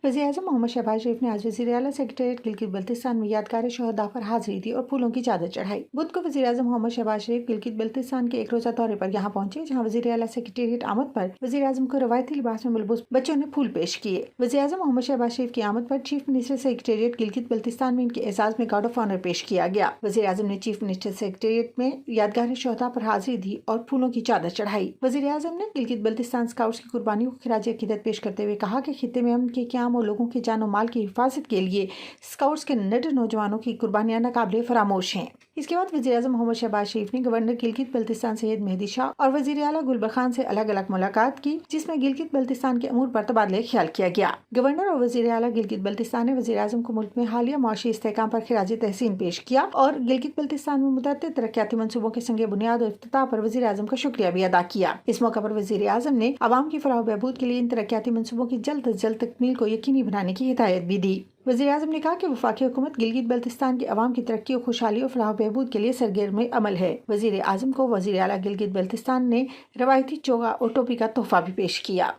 वज़ीर-ए-आज़म मोहम्मद शहबाज शरीफ ने आज वज़ीर-ए-आला सेक्रेटेरिएट गिलगित बल्तिस्तान में यादगार शहदा पर हाजिरी दी और फूलों की चादर चढ़ाई। बुध को वज़ीर-ए-आज़म मोहम्मद शहबाज शरीफ गिलगित बल्तिस्तान के एक रोजा दौरे पर यहाँ पहुंचे, जहाँ वज़ीर-ए-आला सेक्रेटेरिएट आमद पर वज़ीर-ए-आज़म को रवायती लिबास में मलबूस बच्चों ने फूल पेश किए। वज़ीर-ए-आज़म मोहम्मद शहबाज शरीफ की आमद पर chief minister secretariat Gilgit Baltistan में इनके एजाज में गार्ड ऑफ ऑनर पेश किया गया। वज़ीर-ए-आज़म ने चीफ मिनिस्टर सेक्रेटेरिएट में यादगार शहदा पर हाजिरी दी और फूलों की चादर चढ़ाई। वज़ीर-ए-आज़म ने गिलगित बल्तिस्तान स्काउट्स की कुर्बानियों को खिराज अकीदत पेश करते हुए कहा कि खित्ते में अमन के क़याम और लोगों के जान और माल की हिफाजत के लिए स्काउट्स के निडर नौजवानों की कुर्बानियां नाकाबिले फरामोश हैं। इसके बाद वज़ीर-ए-आज़म मोहम्मद शहबाज शरीफ ने गवर्नर गिलगित बल्तिस्तान सैयद मेहदी शाह और वज़ीर-ए-आला गुलबर खान से अलग अलग मुलाकात की, जिसमें गिलगित बल्तिस्तान के अमूर पर तबादले ख्याल किया गया। गवर्नर और वज़ीर-ए-आला गिलगित बल्तिस्तान ने वज़ीर-ए-आज़म को मुल्क में हालिया मुआशी इस्तेहकाम पर खिराज तहसीन पेश किया और गिलगित बल्तिस्तान में मुतअद्दिद तरक्याती मंसूबों के संगे बुनियाद और इफ्तिताह पर वज़ीर-ए-आज़म का शुक्रिया भी अदा किया। इस मौके पर वज़ीर-ए-आज़म ने आवाम की फलाह बहबूद के लिए इन तरक्याती मंसूबों की जल्द अज जल्द तकमील को यकीनी बनाने की हिदायत भी दी। वज़ीर-ए-आज़म ने कहा कि वफाकी हुकूमत गिलगित बल्तिस्तान के अवाम की तरक्की और खुशहाली और फलाह बहबूद के लिए सरगर्म अमल है। वज़ीर-ए-आज़म को वज़ीर-ए-आला गिलगित बल्तिस्तान ने रवायती चोगा और टोपी का तोहफा भी पेश किया।